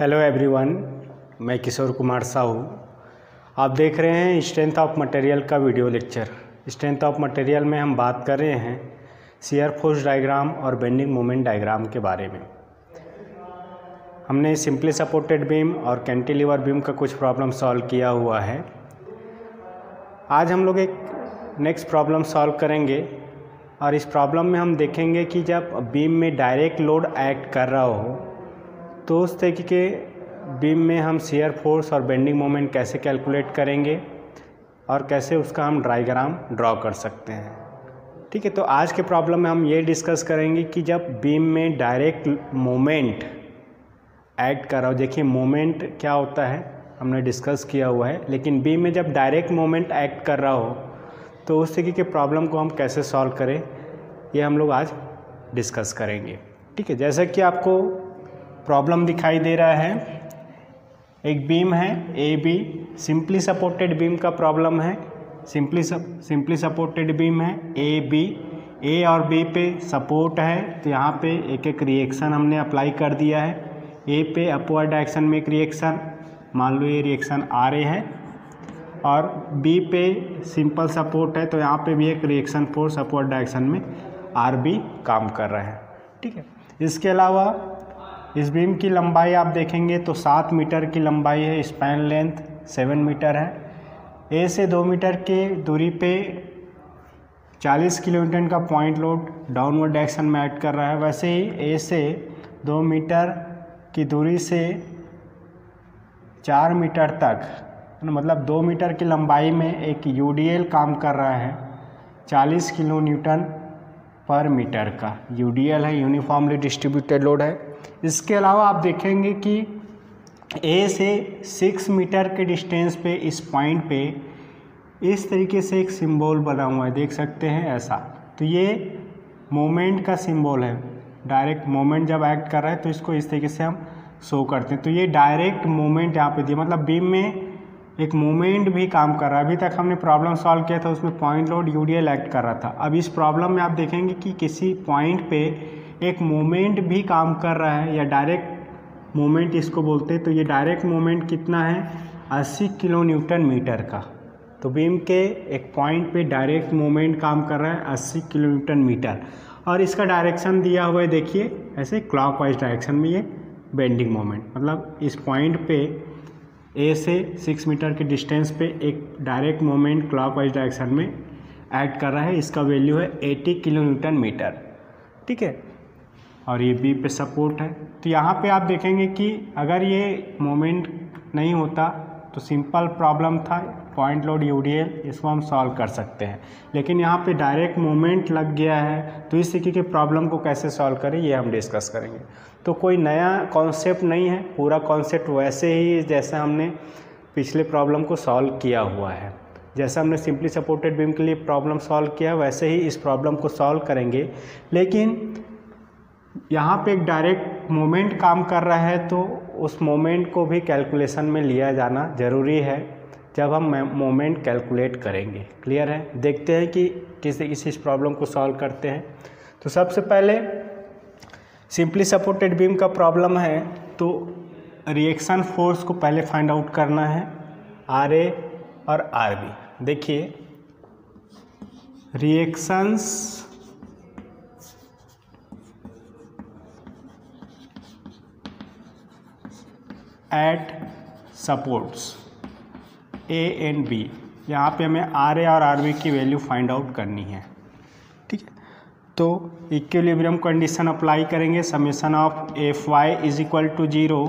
Hello everyone, मैं किशोर कुमार साहू। आप देख रहे हैं स्ट्रेंथ ऑफ मटेरियल का video lecture. Strength of material में हम बात कर रहे हैं शियर फोर्स डायग्राम और बेंडिंग मोमेंट डायग्राम के बारे में। हमने सिंपली सपोर्टेड बीम और कैंटिलीवर बीम का कुछ प्रॉब्लम सॉल्व किया हुआ है। आज हम लोग एक नेक्स्ट प्रॉब्लम सॉल्व करेंगे और इस प्रॉब्लम में हम देखेंगे कि जब बीम में डायरेक्ट लोड एक्ट कर रहा हो तो उस तरीके के बीम में हम शियर फोर्स और बेंडिंग मोमेंट कैसे कैलकुलेट करेंगे और कैसे उसका हम डायग्राम ड्रॉ कर सकते हैं। ठीक है, तो आज के प्रॉब्लम में हम ये डिस्कस करेंगे कि जब बीम में डायरेक्ट मोमेंट एक्ट कर रहा हो। देखिए मोमेंट क्या होता है हमने डिस्कस किया हुआ है, लेकिन बीम में जब डायरेक्ट मोमेंट एक्ट कर रहा हो तो उस तरीके के प्रॉब्लम को हम कैसे सॉल्व करें, ये हम लोग आज डिस्कस करेंगे। ठीक है, जैसा कि आपको प्रॉब्लम दिखाई दे रहा है, एक बीम है A B, simply supported beam का प्रॉब्लम है। सिंपली सपोर्टेड बीम है ए बी, ए और बी पे सपोर्ट है तो यहाँ पे एक एक रिएक्शन हमने अप्लाई कर दिया है। ए पे अपवर्ड डायरेक्शन में एक रिएक्शन, मान लो ये रिएक्शन आ रहे है, और बी पे सिंपल सपोर्ट है तो यहाँ पे भी एक रिएक्शन फोर्स अपवर्ड डायरेक्शन में आर बी काम कर रहा है। ठीक है, इसके अलावा इस बीम की लंबाई आप देखेंगे तो 7 मीटर की लंबाई है, स्पैन लेंथ 7 मीटर है। ए से 2 मीटर के दूरी पे 40 किलोन्यूटन का पॉइंट लोड डाउनवर्ड डायरेक्शन में एक्ट कर रहा है। वैसे ही ए से 2 मीटर की दूरी से 4 मीटर तक, मतलब 2 मीटर की लंबाई में एक यूडीएल काम कर रहा है 40 किलो न्यूटन पर मीटर का। यूडीएल है, यूनिफॉर्मली डिस्ट्रीब्यूटेड लोड है। इसके अलावा आप देखेंगे कि ए से 6 मीटर के डिस्टेंस पे इस पॉइंट पे इस तरीके से एक सिंबल बना हुआ है, देख सकते हैं ऐसा। तो ये मोमेंट का सिंबल है। डायरेक्ट मोमेंट जब एक्ट कर रहा है तो इसको इस तरीके से हम शो करते हैं। तो ये डायरेक्ट मोमेंट यहाँ पे दिया, मतलब बीम में एक मोमेंट भी काम कर रहा है। अभी तक हमने प्रॉब्लम सॉल्व किया था उसमें पॉइंट लोड यूडीएल एक्ट कर रहा था। अब इस प्रॉब्लम में आप देखेंगे कि किसी पॉइंट पे एक मोमेंट भी काम कर रहा है, या डायरेक्ट मोमेंट इसको बोलते हैं। तो ये डायरेक्ट मोमेंट कितना है, 80 किलो न्यूटन मीटर का। तो बीम के एक पॉइंट पे डायरेक्ट मोमेंट काम कर रहा है 80 किलो न्यूटन मीटर, और इसका डायरेक्शन दिया हुआ है, देखिए ऐसे क्लॉकवाइज डायरेक्शन में ये बेंडिंग मोमेंट, मतलब इस पॉइंट पे ए से 6 मीटर के डिस्टेंस पे एक डायरेक्ट मोमेंट क्लॉकवाइज डायरेक्शन में एक्ट कर रहा है। इसका वैल्यू है 80 किलो न्यूटन मीटर। ठीक है, और ये बी पे सपोर्ट है। तो यहाँ पे आप देखेंगे कि अगर ये मोमेंट नहीं होता तो सिंपल प्रॉब्लम था पॉइंट लोड यूडीएल, इसको हम सॉल्व कर सकते हैं, लेकिन यहाँ पे डायरेक्ट मोमेंट लग गया है। तो इस तरीके के प्रॉब्लम को कैसे सॉल्व करें ये हम डिस्कस करेंगे। तो कोई नया कॉन्सेप्ट नहीं है, पूरा कॉन्सेप्ट वैसे ही जैसे हमने पिछले प्रॉब्लम को सॉल्व किया हुआ है। जैसा हमने सिंपली सपोर्टेड बीम के लिए प्रॉब्लम सॉल्व किया वैसे ही इस प्रॉब्लम को सॉल्व करेंगे, लेकिन यहाँ पे एक डायरेक्ट मोमेंट काम कर रहा है तो उस मोमेंट को भी कैलकुलेशन में लिया जाना ज़रूरी है जब हम मोमेंट कैलकुलेट करेंगे। क्लियर है? देखते हैं कि किस इस प्रॉब्लम को सॉल्व करते हैं। तो सबसे पहले सिंपली सपोर्टेड बीम का प्रॉब्लम है तो रिएक्शन फोर्स को पहले फाइंड आउट करना है, आर ए और आर बी। देखिए reactions at supports A and B, यहाँ पे हमें आर ए और आर बी की वैल्यू फाइंड आउट करनी है। ठीक है, तो इक्विलिब्रियम कंडीशन अप्लाई करेंगे। Summation of F Y is equal to 0,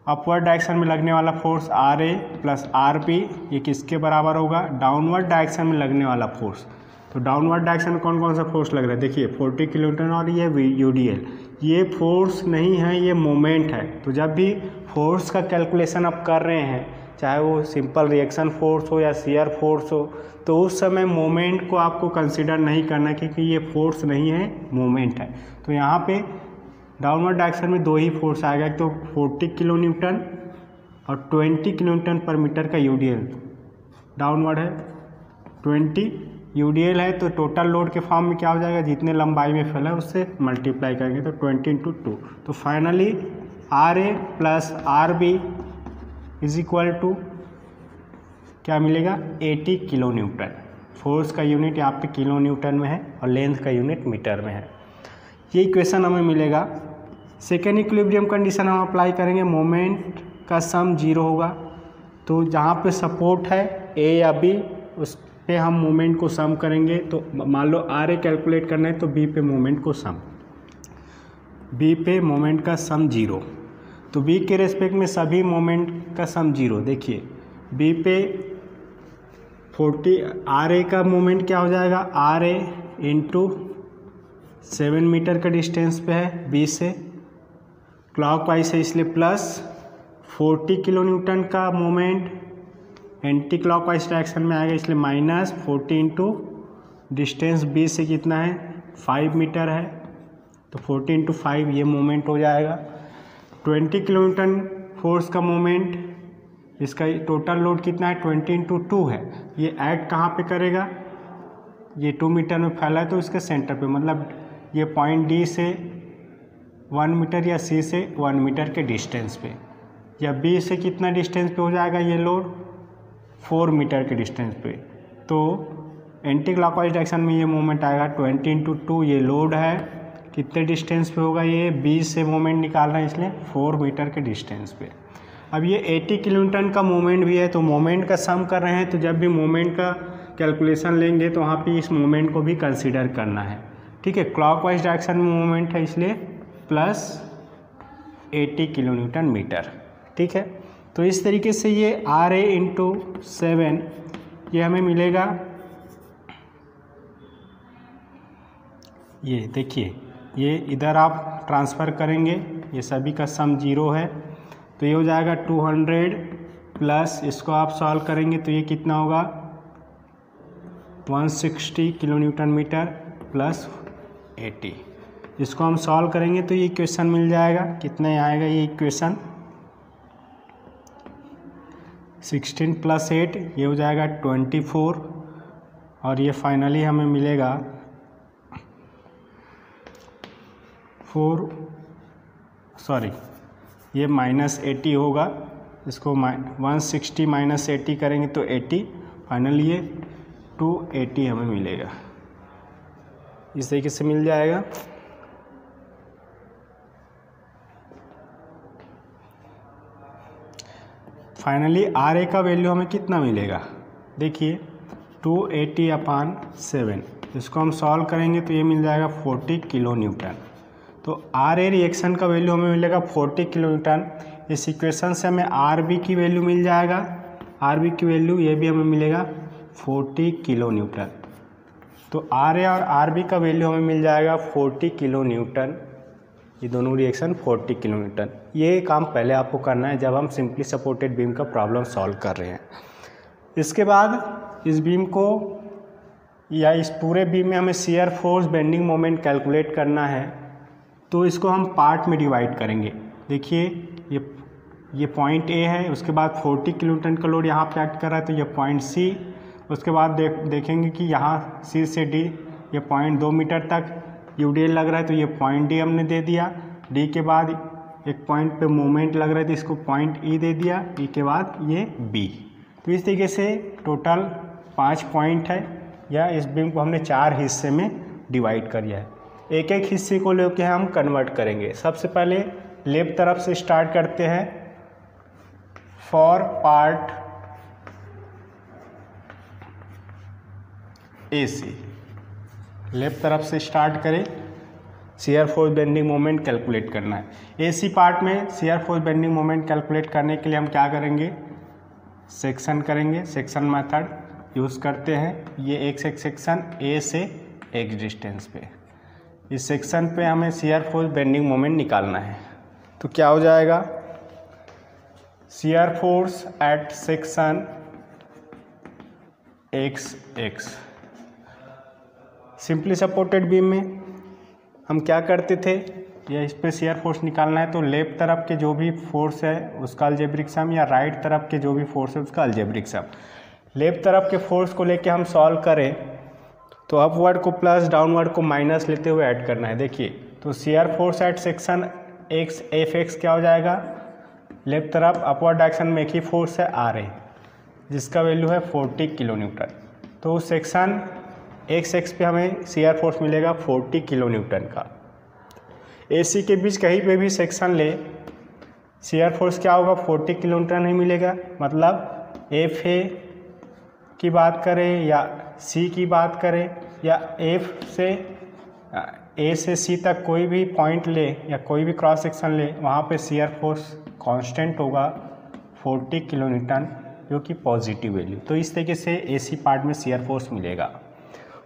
upward direction में लगने वाला force R A plus R B, ये किसके बराबर होगा, डाउनवर्ड डायरेक्शन में लगने वाला फोर्स। तो डाउनवर्ड डायरेक्शन में कौन कौन सा फोर्स लग रहा है, देखिए 40 किलोन्यूटन और ये यूडीएल। ये फोर्स नहीं है, ये मोमेंट है। तो जब भी फोर्स का कैलकुलेशन आप कर रहे हैं, चाहे वो सिंपल रिएक्शन फोर्स हो या शियर फोर्स हो, तो उस समय मोमेंट को आपको कंसिडर नहीं करना, क्योंकि ये फोर्स नहीं है, मोमेंट है। तो यहाँ पे डाउनवर्ड डायरेक्शन में 2 ही फोर्स आएगा, एक तो 40 किलो न्यूटन और 20 किलो न्यूटन पर मीटर का यूडीएल। डाउनवर्ड है 20 यूडीएल है तो टोटल लोड के फॉर्म में क्या हो जाएगा, जितने लंबाई में फैला है उससे मल्टीप्लाई करेंगे तो 20 × 2। तो finally R A plus R B is equal to क्या मिलेगा, 80 किलो न्यूटन। फोर्स का यूनिट यहाँ पे किलो न्यूटन में है और लेंथ का यूनिट मीटर में है। ये इक्वेशन हमें मिलेगा। सेकेंड इक्विलिब्रियम कंडीशन हम अप्लाई करेंगे, मोमेंट का सम 0 होगा। तो जहाँ पे सपोर्ट है ए या बी उस पे हम मोमेंट को सम करेंगे। तो मान लो आर ए कैलकुलेट करना है तो बी पे मोमेंट को सम, बी पे मोमेंट का सम 0। तो बी के रेस्पेक्ट में सभी मोमेंट का सम 0। देखिए बी पे 40 आर ए का मोमेंट क्या हो जाएगा, आर ए इंटू 7 मीटर का डिस्टेंस पे है बी से, क्लॉकवाइज है इसलिए प्लस 40 किलो न्यूटन का मोमेंट एंटी क्लॉकवाइज डायरेक्शन में आएगा इसलिए माइनस 40 इंटू डिस्टेंस बी से कितना है 5 मीटर है तो 40 इंटू 5 ये मोमेंट हो जाएगा। 20 किलो न्यूटन फोर्स का मोमेंट, इसका टोटल लोड कितना है 20 इंटू 2 है। ये ऐड कहाँ पे करेगा, ये 2 मीटर में फैला है तो इसके सेंटर पे, मतलब ये पॉइंट डी से 1 मीटर या सी से 1 मीटर के डिस्टेंस पे, या बी से कितना डिस्टेंस पे हो जाएगा ये लोड 4 मीटर के डिस्टेंस पे। तो एंटी क्लॉकवाइज डायरेक्शन में ये मोमेंट आएगा 20 इंटू 2, ये लोड है कितने डिस्टेंस पे होगा, ये बी से मोमेंट निकाल रहे हैं इसलिए 4 मीटर के डिस्टेंस पे। अब ये 80 किलो न्यूटन का मोमेंट भी है तो मोमेंट का सम कर रहे हैं, तो जब भी मोमेंट का कैलकुलेशन लेंगे तो वहाँ पे इस मोमेंट को भी कंसीडर करना है। ठीक है, क्लॉकवाइज डायरेक्शन में मोमेंट है इसलिए प्लस 80 किलो न्यूटन मीटर। ठीक है, तो इस तरीके से ये आर ए इंटू 7 ये हमें मिलेगा। ये देखिए ये इधर आप ट्रांसफ़र करेंगे, ये सभी का सम 0 है तो ये हो जाएगा 200 प्लस इसको आप सॉल्व करेंगे तो ये कितना होगा 160 किलो न्यूटन मीटर प्लस 80। इसको हम सॉल्व करेंगे तो ये इक्वेशन मिल जाएगा, कितने आएगा ये इक्वेशन 16 प्लस 8 ये हो जाएगा 24 और ये फाइनली हमें मिलेगा 4 ये -80 होगा। इसको 160 - 80 करेंगे तो 80, फाइनली ये 280 हमें मिलेगा। इस तरीके से मिल जाएगा। फाइनली आर ए का वैल्यू हमें कितना मिलेगा, देखिए 280/7, इसको हम सॉल्व करेंगे तो ये मिल जाएगा 40 किलो न्यूटन। तो आर ए रिएक्शन का वैल्यू हमें मिलेगा 40 किलो न्यूटन। इस इक्वेशन से हमें आर बी की वैल्यू मिल जाएगा, आर बी की वैल्यू ये भी हमें मिलेगा 40 किलो न्यूटन। तो आर ए और आर बी का वैल्यू हमें मिल जाएगा 40 किलो न्यूटन, ये दोनों रिएक्शन 40 किलो न्यूटन। ये काम पहले आपको करना है जब हम सिंपली सपोर्टेड बीम का प्रॉब्लम सॉल्व कर रहे हैं। इसके बाद इस बीम को या इस पूरे बीम में हमें shear force bending moment calculate करना है, तो इसको हम पार्ट में डिवाइड करेंगे। देखिए ये पॉइंट ए है, उसके बाद 40 किलो न्यूटन का लोड यहाँ पे एक्ट कर रहा है तो ये पॉइंट सी, उसके बाद देखेंगे कि यहाँ सी से डी ये पॉइंट 2 मीटर तक यूडीएल लग रहा है तो ये पॉइंट डी हमने दे दिया। डी के बाद एक पॉइंट पे मोमेंट लग रहा है तो इसको पॉइंट ई दे दिया, ई के बाद ये बी। तो इस तरीके से टोटल 5 पॉइंट है, या इस बीम को हमने 4 हिस्से में डिवाइड कर दिया है। एक एक हिस्से को लेके हम कन्वर्ट करेंगे। सबसे पहले लेफ्ट तरफ से स्टार्ट करते हैं। For part A C left तरफ से स्टार्ट करें, shear force bending moment calculate करना है। ए सी पार्ट में shear force bending moment calculate करने के लिए हम क्या करेंगे, सेक्शन करेंगे, सेक्शन मेथड यूज़ करते हैं। ये एक सेक्शन ए से एक डिस्टेंस पे, इस सेक्शन पे हमें शियर फोर्स बेंडिंग मोमेंट निकालना है। तो क्या हो जाएगा, shear force at section x। Simply supported beam में हम क्या करते थे, या इस पे शियर फोर्स निकालना है तो लेफ्ट तरफ के जो भी फोर्स है उसका अलजेब्रिक सम, या राइट तरफ के जो भी फोर्स है उसका अलजेब्रिक सम। लेफ्ट तरफ के फोर्स को लेके हम सॉल्व करें तो अपवर्ड को प्लस डाउनवर्ड को माइनस लेते हुए ऐड करना है। देखिए तो shear force at section x F x क्या हो जाएगा, लेफ्ट तरफ अपवर्ड डायरेक्शन में एक ही फोर्स है आर ए जिसका वैल्यू है 40 किलो न्यूटन। तो उस सेक्शन एक्स एक्स पे हमें शियर फोर्स मिलेगा 40 किलो न्यूटन का। एसी के बीच कहीं पे भी सेक्शन ले शियर फोर्स क्या होगा 40 किलो न्यूटन ही मिलेगा। मतलब एफ ए की बात करें या सी की बात करें या एफ से ए से सी तक कोई भी पॉइंट ले या कोई भी क्रॉस सेक्शन ले, वहाँ पे शियर फोर्स कांस्टेंट होगा 40 किलो न्यूटन, जो कि पॉजिटिव वैल्यू। तो इस तरीके से एसी पार्ट में शियर फोर्स मिलेगा।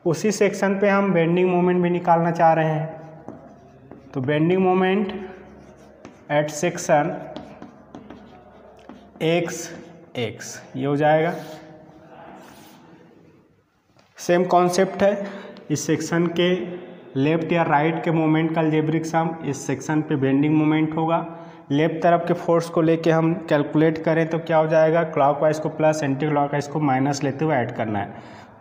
उसी सेक्शन पे हम बेंडिंग मोमेंट भी निकालना चाह रहे हैं। तो bending moment at section X x ये हो जाएगा। सेम कॉन्सेप्ट है, इस सेक्शन के लेफ्ट या राइट के मोमेंट का अलजेब्रिक सम इस सेक्शन पे बेंडिंग मोमेंट होगा। लेफ्ट तरफ के फोर्स को लेके हम कैलकुलेट करें तो क्या हो जाएगा, क्लॉकवाइज को प्लस एंटी क्लॉकवाइज को माइनस लेते हुए ऐड करना है।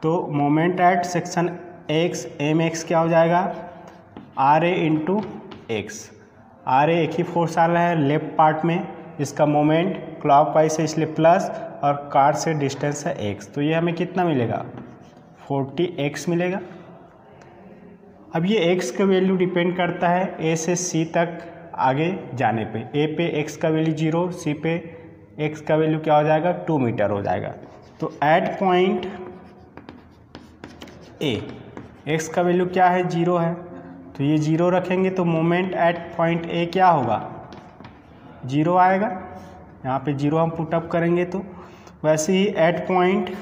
तो moment at section X M X क्या हो जाएगा, R A into X. R A एक ही फोर्स आ रहा है लेफ्ट पार्ट में, इसका मोमेंट क्लॉकवाइज है इसलिए प्लस और कार से डिस्टेंस है एक्स, तो ये हमें कितना मिलेगा 40x मिलेगा। अब ये x का वैल्यू डिपेंड करता है a से c तक आगे जाने पे। a पे x का वैल्यू 0, c पे x का वैल्यू क्या हो जाएगा 2 मीटर हो जाएगा। तो एट पॉइंट a x का वैल्यू क्या है 0 है, तो ये 0 रखेंगे तो मोमेंट एट पॉइंट a क्या होगा 0 आएगा। यहाँ पे 0 हम पुटअप करेंगे। तो वैसे ही एट पॉइंट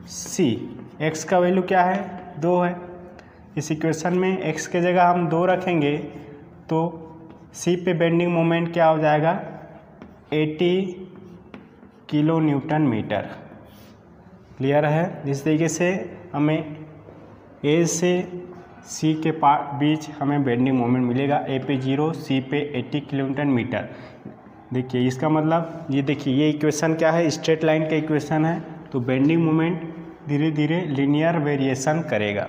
सी x का वैल्यू क्या है 2 है। इस इक्वेशन में x के जगह हम 2 रखेंगे तो c पे बेंडिंग मोमेंट क्या हो जाएगा 80 किलो न्यूटन मीटर। क्लियर है। जिस तरीके से हमें a से c के बीच हमें बेंडिंग मोमेंट मिलेगा, a पे 0 c पे 80 किलो न्यूटन मीटर। देखिए इसका मतलब ये देखिए ये इक्वेशन क्या है, स्ट्रेट लाइन का इक्वेशन है। तो बेंडिंग मोमेंट धीरे धीरे लीनियर वेरिएशन करेगा।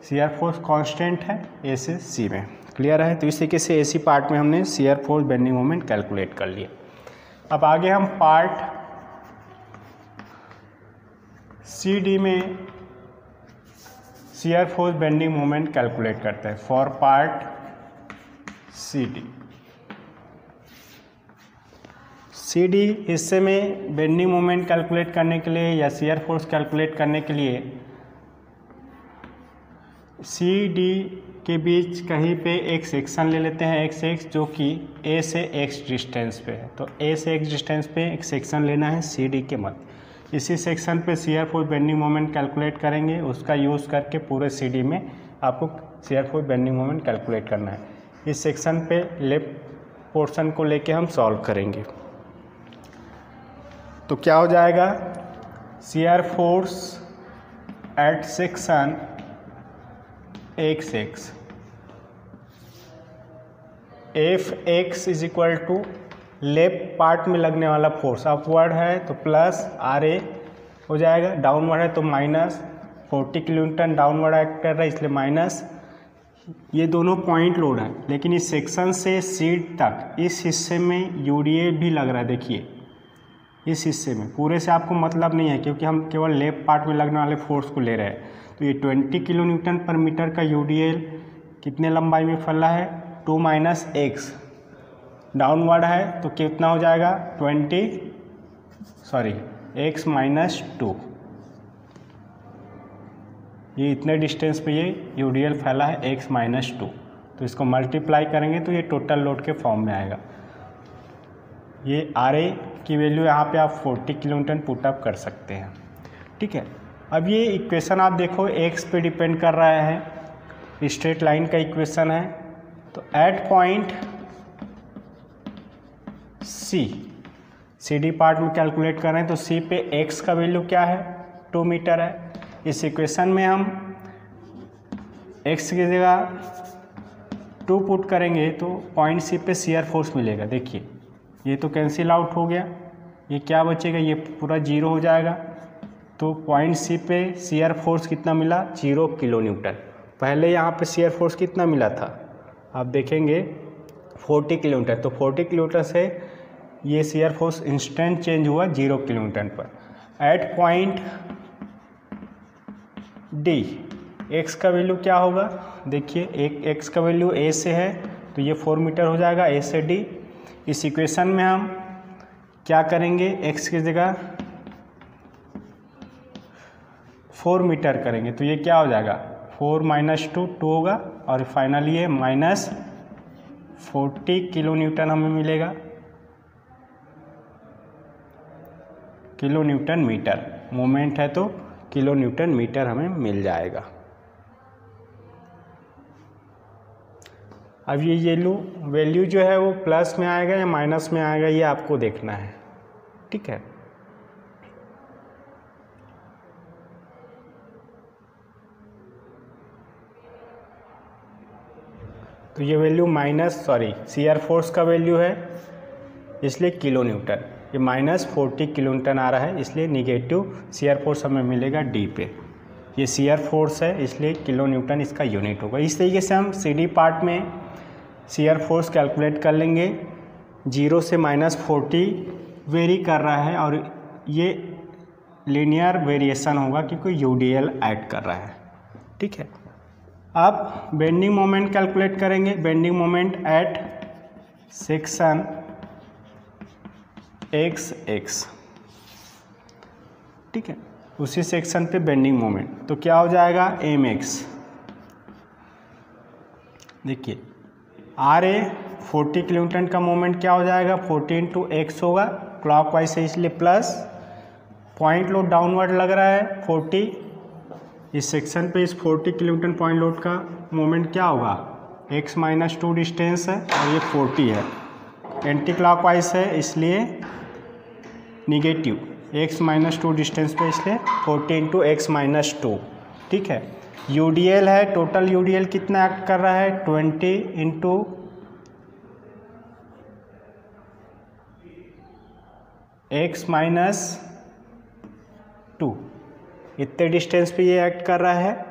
शियर फोर्स कांस्टेंट है ए से सी में। क्लियर है। तो इस तरीके से एसी पार्ट में हमने shear force bending moment calculate कर लिया। अब आगे हम पार्ट सी डी में shear force bending moment calculate करते हैं। फॉर पार्ट सी डी हिस्से में बेंडिंग मोमेंट कैलकुलेट करने के लिए या शियर फोर्स कैलकुलेट करने के लिए सी डी के बीच कहीं पे एक सेक्शन ले लेते हैं एक्स एक्स, जो कि ए से एक्स डिस्टेंस पे है। तो ए से एक्स डिस्टेंस पे एक सेक्शन लेना है सी डी के मध्य। इसी सेक्शन पे shear force bending moment calculate करेंगे, उसका यूज़ करके पूरे सी डी में आपको shear force bending moment calculate करना है। इस सेक्शन पे लेफ्ट पोर्शन को लेके हम सॉल्व करेंगे। तो क्या हो जाएगा, shear force at section X X F X is equal to left part में लगने वाला फोर्स अपवर्ड है तो प्लस आर ए हो जाएगा, डाउनवर्ड है तो minus 40 kilo Newton downward act कर रहा है इसलिए माइनस। ये दोनों पॉइंट लोड है, लेकिन इस सेक्शन से सीट तक इस हिस्से में यूडीए भी लग रहा है। देखिए इस हिस्से में पूरे से आपको मतलब नहीं है क्योंकि हम केवल लेफ्ट पार्ट में लगने वाले फोर्स को ले रहे हैं। तो ये 20 किलो न्यूटन पर मीटर का यूडीएल कितने लंबाई में फैला है 2 माइनस एक्स, डाउनवर्ड है तो कितना हो जाएगा एक्स माइनस 2। ये इतने डिस्टेंस पे ये यूडीएल फैला है एक्स माइनस 2, तो इसको मल्टीप्लाई करेंगे तो ये टोटल लोड के फॉर्म में आएगा। ये आर ए की वैल्यू यहाँ पे आप 40 किलो न्यूटन पुटअप कर सकते हैं। ठीक है। अब ये इक्वेशन आप देखो एक्स पे डिपेंड कर रहा है, स्ट्रेट लाइन का इक्वेशन है। तो at point C D part में कैलकुलेट कर रहे हैं तो सी पे एक्स का वैल्यू क्या है 2 मीटर है। इस इक्वेशन में हम एक्स की जगह 2 पुट करेंगे तो पॉइंट सी पे शियर फोर्स मिलेगा। देखिए ये तो कैंसिल आउट हो गया, ये क्या बचेगा, ये पूरा 0 हो जाएगा। तो पॉइंट सी पे शियर फोर्स कितना मिला, 0 किलो न्यूटन। पहले यहाँ पे शियर फोर्स कितना मिला था, आप देखेंगे 40 किलो न्यूटन। तो 40 किलो न्यूटन से ये शियर फोर्स इंस्टेंट चेंज हुआ 0 किलो न्यूटन पर। एट पॉइंट डी एक्स का वैल्यू क्या होगा, देखिए एक एक्स का वैल्यू ए से है तो ये 4 मीटर हो जाएगा ए से डी। इस इक्वेशन में हम क्या करेंगे, एक्स की जगह 4 मीटर करेंगे तो ये क्या हो जाएगा, 4 - 2 2 होगा और फाइनली ये -40 किलो न्यूटन हमें मिलेगा, किलो न्यूटन मीटर। मोमेंट है तो किलो न्यूटन मीटर हमें मिल जाएगा। अब ये वैल्यू जो है वो प्लस में आएगा या माइनस में आएगा, ये आपको देखना है, ठीक है। तो ये वैल्यू शियर फोर्स का वैल्यू है इसलिए किलो न्यूटन, ये -40 किलो न्यूटन आ रहा है इसलिए निगेटिव शियर फोर्स हमें मिलेगा डी पे। ये शियर फोर्स है इसलिए किलो न्यूटन इसका यूनिट होगा। इस तरीके से हम सी डी पार्ट में शियर फोर्स कैलकुलेट कर लेंगे। 0 से -40 वेरी कर रहा है और ये लीनियर वेरिएशन होगा क्योंकि यूडीएल ऐड कर रहा है, ठीक है। अब बेंडिंग मोमेंट कैलकुलेट करेंगे। Bending moment at section x, ठीक है, उसी सेक्शन पे बेंडिंग मोमेंट। तो क्या हो जाएगा, mx, देखिए RA 40 किलो न्यूटन का मोमेंट क्या हो जाएगा, 40 × x होगा, क्लॉकवाइज है इसलिए प्लस। पॉइंट लोड डाउनवर्ड लग रहा है 40, इस सेक्शन पे इस 40 किलो न्यूटन पॉइंट लोड का मोमेंट क्या होगा, x - 2 डिस्टेंस है और ये 40 है, एंटी क्लॉकवाइज है इसलिए निगेटिव, x - 2 डिस्टेंस पे इसलिए 40 × x - 2, ठीक है। यूडीएल है, टोटल यूडीएल कितना एक्ट कर रहा है, 20 × x - 2, इतने डिस्टेंस पे ये एक्ट कर रहा है।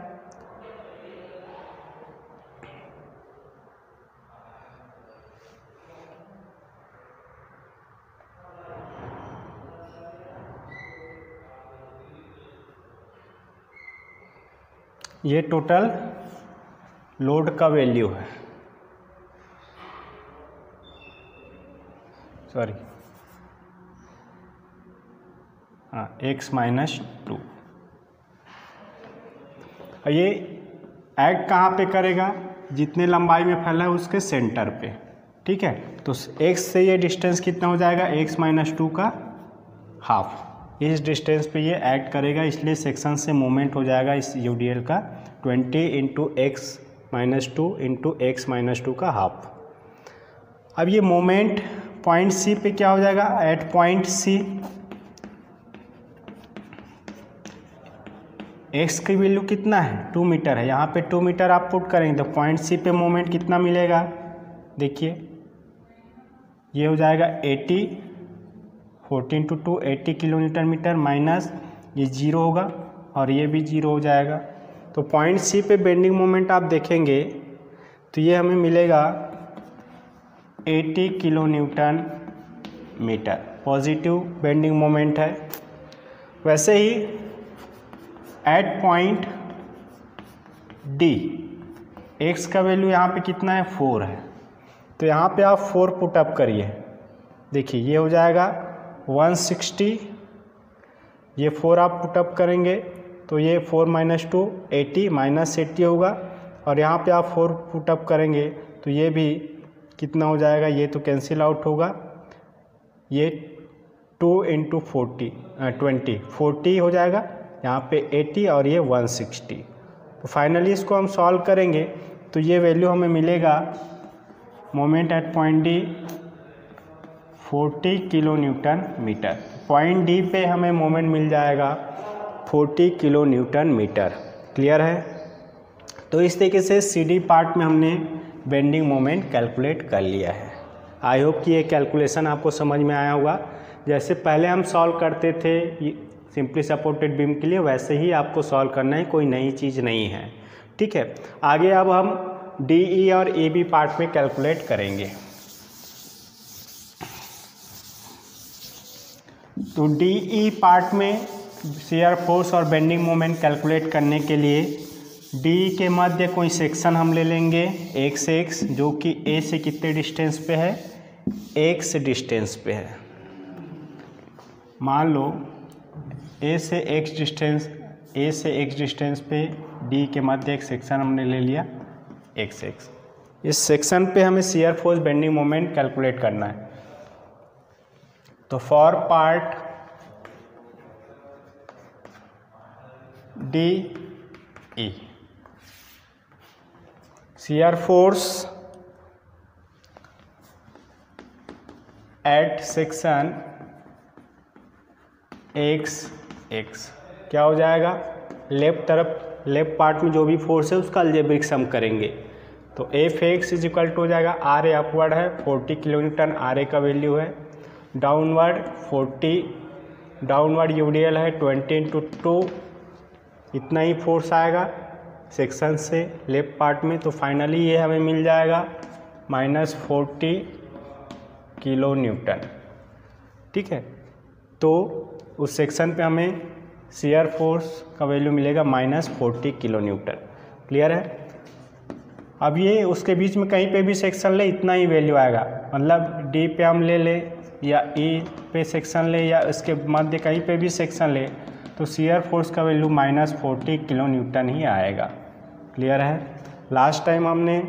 ये टोटल लोड का वैल्यू है, x - 2। ये एक्ट कहाँ पे करेगा, जितने लंबाई में फैला है उसके सेंटर पे, ठीक है। तो x से ये डिस्टेंस कितना हो जाएगा, x - 2 का हाफ, इस डिस्टेंस पे ये एक्ट करेगा इसलिए सेक्शन से मूवमेंट हो जाएगा इस यूडीएल का 20 × x - 2 × x - 2 का हाफ। अब ये मोमेंट पॉइंट सी पे क्या हो जाएगा, एट पॉइंट सी x की वैल्यू कितना है, 2 मीटर है, यहाँ पे 2 मीटर आप पुट करेंगे तो पॉइंट सी पे मोमेंट कितना मिलेगा, देखिए ये हो जाएगा 80, 14 × 2 80 किलो न्यूटन मीटर, माइनस ये 0 होगा और ये भी 0 हो जाएगा। तो पॉइंट सी पे बेंडिंग मोमेंट आप देखेंगे तो ये हमें मिलेगा 80 kilo newton metre, positive bending moment है। वैसे ही एट पॉइंट डी एक्स का वैल्यू यहाँ पे कितना है, 4 है, तो यहाँ पे आप 4 पुट अप करिए, देखिए ये हो जाएगा 160, ये 4 आप पुट अप करेंगे तो ये 4 - 2 80 -80 होगा और यहाँ पे आप 4 पुट अप करेंगे तो ये भी कितना हो जाएगा, ये तो कैंसिल आउट होगा, ये 2 × 40 हो जाएगा, यहाँ पे 80 और ये 160। तो फाइनली इसको हम सॉल्व करेंगे तो ये वैल्यू हमें मिलेगा, moment at point D 40 kilo newton metre. Point D पे हमें मोमेंट मिल जाएगा 40 किलो न्यूटन मीटर। क्लियर है। तो इस तरीके से सी डी पार्ट में हमने बेंडिंग मोमेंट कैलकुलेट कर लिया है। आई होप कि ये कैलकुलेशन आपको समझ में आया होगा। जैसे पहले हम सॉल्व करते थे सिंपली सपोर्टेड बीम के लिए वैसे ही आपको सॉल्व करना है, कोई नई चीज़ नहीं है। ठीक है, आगे अब हम DE और EB पार्ट में कैलकुलेट करेंगे। तो DE पार्ट में शियर फोर्स और बेंडिंग मोमेंट कैलकुलेट करने के लिए DE के मध्य कोई सेक्शन हम ले लेंगे x जो कि A से कितने डिस्टेंस पे है, x डिस्टेंस पे है। मान लो A से x डिस्टेंस पे D के मध्य एक सेक्शन हमने ले लिया x। इस सेक्शन पे हमें shear force bending moment calculate करना है। तो for part DE shear force at section x क्या हो जाएगा, लेफ्ट पार्ट में जो भी फोर्स है उसका अलजेब्रिक सम करेंगे। तो Fx इज इक्वल टू हो जाएगा RA अपवर्ड है 40 किलो न्यूटन, RA का वैल्यू है, डाउनवर्ड UDL है 20 × 2, इतना ही फोर्स आएगा सेक्शन से लेफ्ट पार्ट में। तो फाइनली ये हमें मिल जाएगा -40 किलो न्यूटन। ठीक है, तो उस सेक्शन पे हमें शियर फोर्स का वैल्यू मिलेगा -40 किलो न्यूटन। क्लियर है। अब ये उसके बीच में कहीं पे भी सेक्शन ले इतना ही वैल्यू आएगा, मतलब D पे हम ले या E पे सेक्शन ले या इसके मध्य कहीं पे भी सेक्शन ले तो शियर फोर्स का वैल्यू -40 किलो न्यूटन ही आएगा। क्लियर है। लास्ट टाइम हमने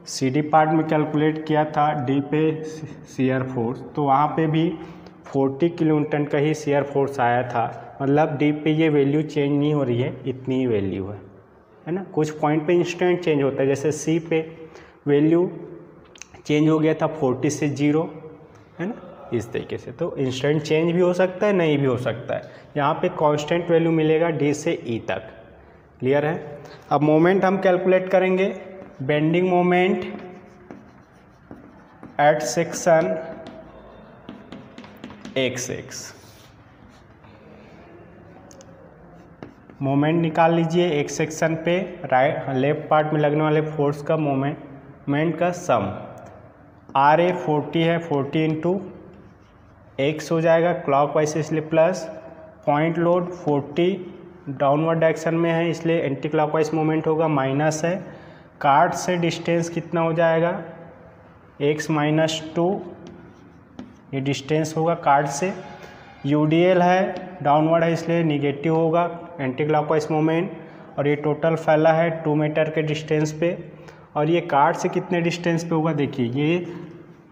CD पार्ट में कैलकुलेट किया था D पे शियर फोर्स, तो वहाँ पे भी 40 किलो न्यूटन का ही शियर फोर्स आया था, मतलब D पे ये वैल्यू चेंज नहीं हो रही है, इतनी ही वैल्यू है ना। कुछ पॉइंट पे इंस्टेंट चेंज होता है, जैसे C पे वैल्यू चेंज हो गया था 40 से 0, है ना, इस तरीके से। तो इंस्टेंट चेंज भी हो सकता है, नहीं भी हो सकता है। यहाँ पे कांस्टेंट वैल्यू मिलेगा D से E तक। क्लियर है। अब मोमेंट हम कैलकुलेट करेंगे, bending moment at section x। Moment निकाल लीजिए एक सेक्शन पे लेफ्ट पार्ट में लगने वाले फोर्स का मोमेंट का सम। RA 40 है, 40 × x हो जाएगा क्लॉकवाइज इसलिए plus, point load 40 downward direction में है इसलिए एंटी क्लॉकवाइज मोमेंट होगा, माइनस है, कार्ड से डिस्टेंस कितना हो जाएगा x - 2, ये डिस्टेंस होगा कार्ड से। UDL है, डाउनवर्ड है इसलिए निगेटिव होगा एंटी क्लॉकवाइज मोमेंट, और ये टोटल फैला है 2 मीटर के डिस्टेंस पे। और ये कार्ड से कितने डिस्टेंस पे होगा, देखिए ये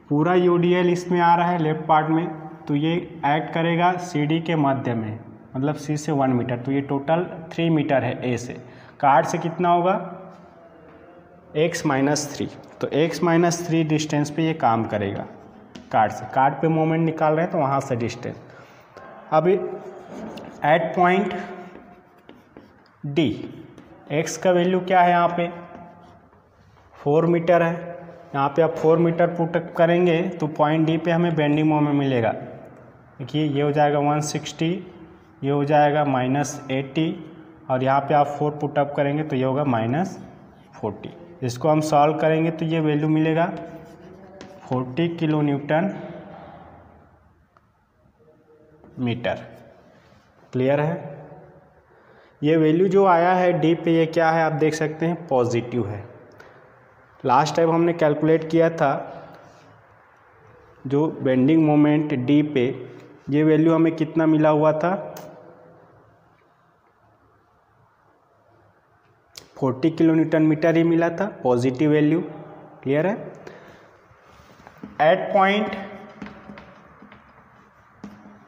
पूरा UDL इसमें आ रहा है लेफ्ट पार्ट में, तो ये एक्ट करेगा CD के मध्य में, मतलब C से 1 मीटर, तो ये टोटल 3 मीटर है A से। कार्ड से कितना होगा x - 3, तो x - 3 डिस्टेंस पे ये काम करेगा कार्ड से। कार्ड पे मोमेंट निकाल रहे हैं तो वहाँ से डिस्टेंस। अब एट पॉइंट D x का वैल्यू क्या है, यहाँ पे 4 मीटर है, यहाँ पे आप 4 मीटर पुट अप करेंगे तो पॉइंट D पे हमें बेंडिंग मोमेंट मिलेगा। देखिए ये हो जाएगा 160, ये हो जाएगा -80, और यहाँ पे आप 4 पुट अप करेंगे तो ये होगा -40। इसको हम सॉल्व करेंगे तो ये वैल्यू मिलेगा 40 किलो न्यूटन मीटर। क्लियर है। ये वैल्यू जो आया है D पे, ये क्या है आप देख सकते हैं, पॉजिटिव है। लास्ट टाइम हमने कैलकुलेट किया था जो बेंडिंग मोमेंट D पे, ये वैल्यू हमें कितना मिला हुआ था, 40 किलो न्यूटन मीटर ही मिला था, पॉजिटिव वैल्यू। क्लियर है। एट पॉइंट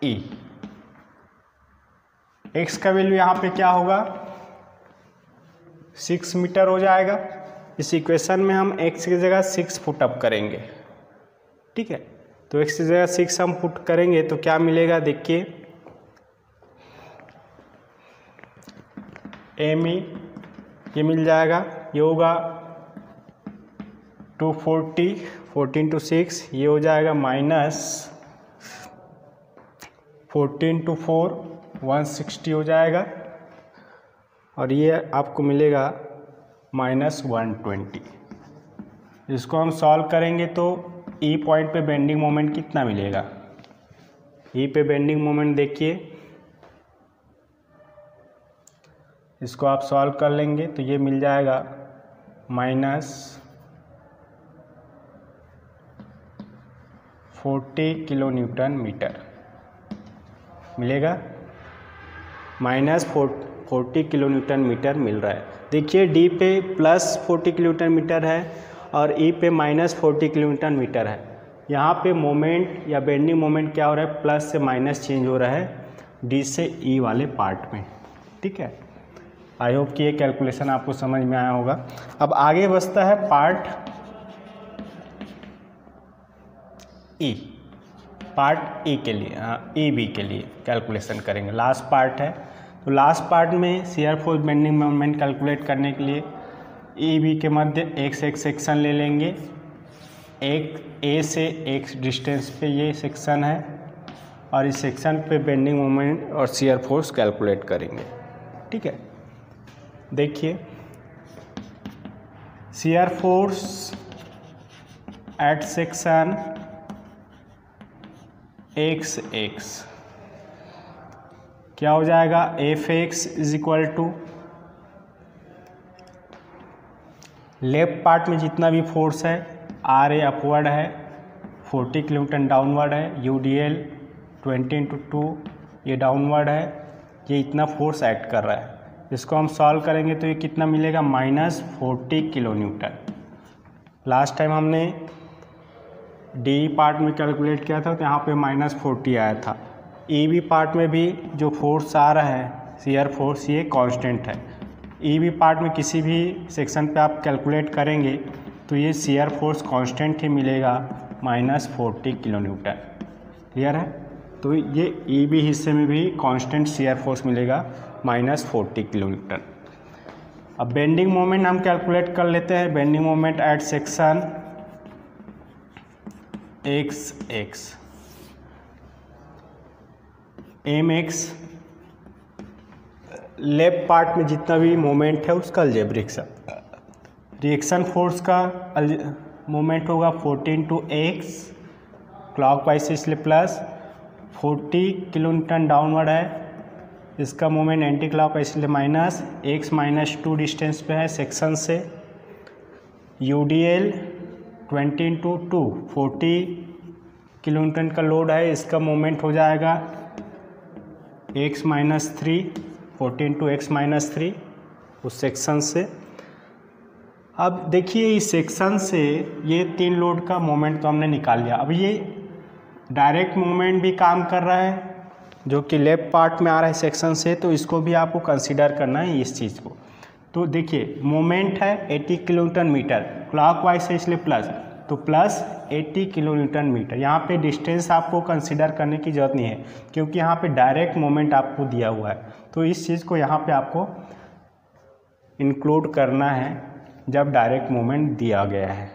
E x का वैल्यू यहाँ पे क्या होगा, 6 मीटर हो जाएगा। इस इक्वेशन में हम x की जगह 6 पुट अप करेंगे। ठीक है, तो x की जगह 6 हम पुट करेंगे तो क्या मिलेगा, देखिए ME ये मिल जाएगा, ये होगा 240, 14 × 6, ये हो जाएगा -14 × 4, 160 हो जाएगा और ये आपको मिलेगा -120। इसको हम सॉल्व करेंगे तो ई पॉइंट पे बेंडिंग मोमेंट कितना मिलेगा। ई पे बेंडिंग मोमेंट देखिए, इसको आप सॉल्व कर लेंगे तो ये मिल जाएगा -40 किलो न्यूटन मीटर मिलेगा। -40 किलो न्यूटन मीटर मिल रहा है। देखिए डी पे +40 किलो न्यूटन मीटर है और ई पे -40 किलो न्यूटन मीटर है। यहाँ पे मोमेंट या बेंडिंग मोमेंट क्या हो रहा है, प्लस से माइनस चेंज हो रहा है डी से ई वाले पार्ट में। ठीक है, आई होप कि ये कैलकुलेशन आपको समझ में आया होगा। अब आगे बचता है पार्ट ई। पार्ट ई के लिए ई बी के लिए कैलकुलेशन करेंगे, लास्ट पार्ट है। तो लास्ट पार्ट में shear force bending moment calculate करने के लिए ई बी के मध्य एक सेक्शन ले लेंगे। एक ए से एक डिस्टेंस पे ये सेक्शन है और इस सेक्शन पे बेंडिंग मोमेंट और शियर फोर्स कैलकुलेट करेंगे। ठीक है, देखिए shear force at section X क्या हो जाएगा, F X is equal to left part में जितना भी फोर्स है, आर ए अपवर्ड है, 40 किलो न्यूटन डाउनवर्ड है, यू डी एल 20/2 ये डाउनवर्ड है, ये इतना फोर्स एक्ट कर रहा है। इसको हम सॉल्व करेंगे तो ये कितना मिलेगा, -40 किलो न्यूटन। लास्ट टाइम हमने डी पार्ट में कैलकुलेट किया था तो यहाँ पे -40 आया था। ई बी पार्ट में भी जो फोर्स आ रहा है शियर फोर्स, ये कांस्टेंट है। ई बी पार्ट में किसी भी सेक्शन पे आप कैलकुलेट करेंगे तो ये शियर फोर्स कांस्टेंट ही मिलेगा, -40 किलो न्यूटन। क्लियर है, तो ये ई बी हिस्से में भी कांस्टेंट शियर फोर्स मिलेगा, -40 किलो न्यूटन। अब बेंडिंग मोमेंट हम कैलकुलेट कर लेते हैं। Bending moment at section X M X, left part में जितना भी मोमेंट है उसका अलजेब्रिक सा रिएक्शन फोर्स का मोमेंट होगा 14 to x क्लॉकवाइज इसलिए प्लस, 40 किलो न्यूटन डाउनवर्ड है, इसका मोमेंट एंटी क्लॉकवाइज इसलिए माइनस, x -2 डिस्टेंस पे है सेक्शन से, U D L 20/2 40 kilo Newton का लोड है, इसका मोमेंट हो जाएगा x -3 14 to x -3 उस सेक्शन से। अब देखिए इस सेक्शन से ये 3 लोड का मोमेंट तो हमने निकाल लिया। अब ये डायरेक्ट मोमेंट भी काम कर रहा है जो कि लेफ्ट पार्ट में आ रहा है सेक्शन से, तो इसको भी आपको कंसीडर करना है इस चीज़ को। तो देखिए मोमेंट है 80 किलो न्यूटन मीटर, क्लॉकवाइज है इसलिए प्लस, तो प्लस 80 किलो न्यूटन मीटर। यहाँ पे डिस्टेंस आपको कंसीडर करने की ज़रूरत नहीं है क्योंकि यहाँ पे डायरेक्ट मोमेंट आपको दिया हुआ है, तो इस चीज़ को यहाँ पे आपको इंक्लूड करना है जब डायरेक्ट मोमेंट दिया गया है।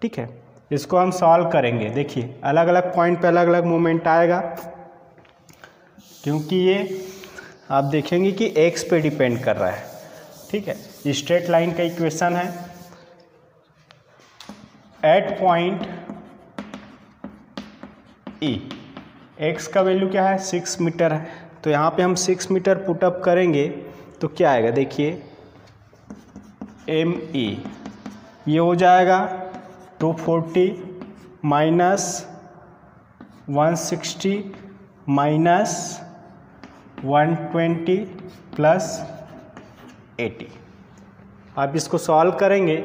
ठीक है, इसको हम सॉल्व करेंगे। देखिए अलग अलग पॉइंट पे अलग अलग मोमेंट आएगा क्योंकि ये आप देखेंगे कि एक्स पे डिपेंड कर रहा है। ठीक है, स्ट्रेट लाइन का इक्वेशन है, एट पॉइंट ई एक्स का वैल्यू क्या है, 6 मीटर है, तो यहाँ पे हम 6 मीटर पुटअप करेंगे तो क्या आएगा, देखिए एम ई ये हो जाएगा 240 -160 -120 + 80। आप इसको सॉल्व करेंगे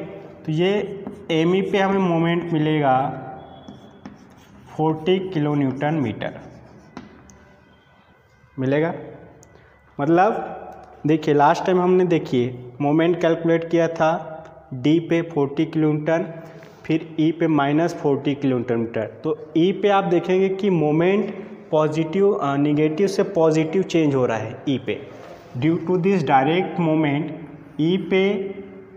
तो ये एम ई पे हमें मोमेंट मिलेगा 40 किलो न्यूटन मीटर मिलेगा। मतलब देखिए लास्ट टाइम हमने देखिए मोमेंट कैलकुलेट किया था डी पे 40 किलो न्यूटन, फिर ई पे -40 किलो न्यूटन मीटर। तो ई पे आप देखेंगे कि मोमेंट पॉजिटिव निगेटिव से पॉजिटिव चेंज हो रहा है ई पे, due to this direct moment. E पे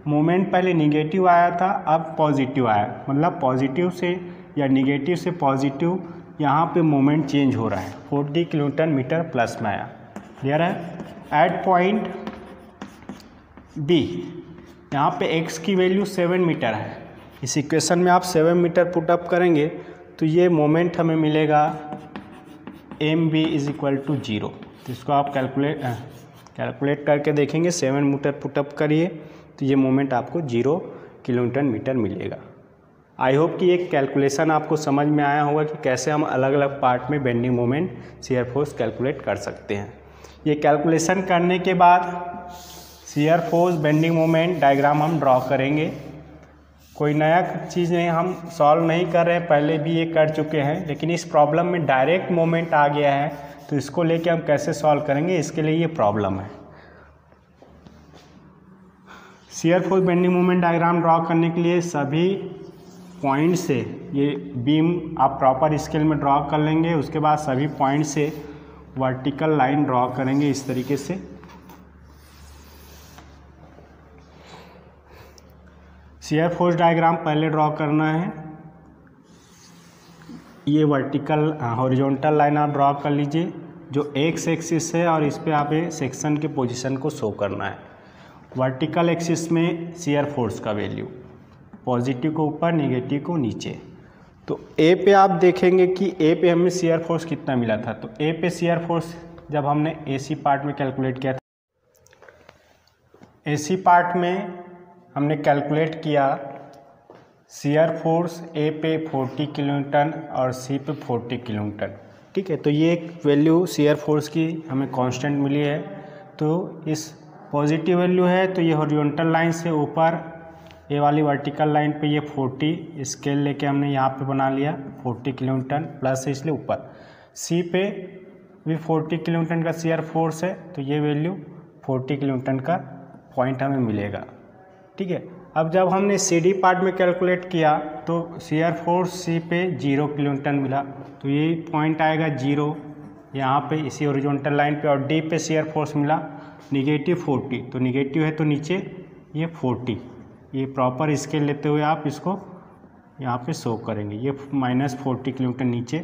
मोमेंट पहले निगेटिव आया था, अब पॉजिटिव आया, मतलब पॉजिटिव से या निगेटिव से पॉजिटिव यहाँ पे मोमेंट चेंज हो रहा है, 40 किलो न्यूटन मीटर प्लस में आया। क्लियर है। एट पॉइंट बी यहाँ पे x की वैल्यू 7 मीटर है। इस इक्वेशन में आप 7 मीटर पुट अप करेंगे तो ये मोमेंट हमें मिलेगा mb इज इक्वल टू 0। तो इसको आप कैलकुलेट करके देखेंगे, 7 मीटर पुट अप करिए तो ये मोमेंट आपको 0 किलोन्यूटन मीटर मिलेगा। आई होप कि ये कैलकुलेशन आपको समझ में आया होगा कि कैसे हम अलग अलग पार्ट में bending moment shear force calculate कर सकते हैं। ये कैलकुलेशन करने के बाद shear force bending moment diagram हम ड्रॉ करेंगे। कोई नया चीज़ नहीं, हम सॉल्व नहीं कर रहे हैं, पहले भी ये कर चुके हैं, लेकिन इस प्रॉब्लम में डायरेक्ट मोमेंट आ गया है तो इसको लेके हम कैसे सॉल्व करेंगे, इसके लिए ये प्रॉब्लम है। Shear force bending moment diagram draw करने के लिए सभी पॉइंट से ये बीम आप प्रॉपर स्केल में ड्रॉ कर लेंगे। उसके बाद सभी पॉइंट से वर्टिकल लाइन ड्रॉ करेंगे इस तरीके से। शियर फोर्स डायग्राम पहले ड्रॉ करना है। ये वर्टिकल हॉरिजॉन्टल लाइन आप ड्रॉ कर लीजिए जो एक्स एक्सिस है और इस पे आप सेक्शन के पोजीशन को शो करना है। वर्टिकल एक्सिस में शियर फोर्स का वैल्यू, पॉजिटिव को ऊपर, नेगेटिव को नीचे। तो ए पे आप देखेंगे कि ए पे हमें शियर फोर्स कितना मिला था। तो ए पे शियर फोर्स जब हमने एसी पार्ट में कैलकुलेट किया था, एसी पार्ट में हमने कैलकुलेट किया शियर फोर्स ए पे 40 किलोन्यूटन और सी पे 40 किलोन्यूटन। ठीक है, तो ये एक वैल्यू शियर फोर्स की हमें कांस्टेंट मिली है। तो इस पॉजिटिव वैल्यू है तो ये हॉरिजॉन्टल लाइन से ऊपर, ये वाली वर्टिकल लाइन पे ये 40 स्केल लेके हमने यहाँ पे बना लिया 40 किलोन्यूटन प्लस है इसलिए ऊपर। सी पे भी 40 किलोन्यूटन का शियर फोर्स है तो ये वैल्यू 40 किलोन्यूटन का पॉइंट हमें मिलेगा। ठीक है, अब जब हमने सी डी पार्ट में कैलकुलेट किया तो शियर फोर्स सी पे 0 किलोन्यूटन मिला तो ये पॉइंट आएगा 0 यहाँ पे इसी हॉरिजॉन्टल लाइन पे। और डी पे शियर फोर्स मिला -40, तो निगेटिव है तो नीचे ये 40, ये प्रॉपर स्केल लेते हुए आप इसको यहाँ पे शो करेंगे, ये -40 किलोमीटर नीचे।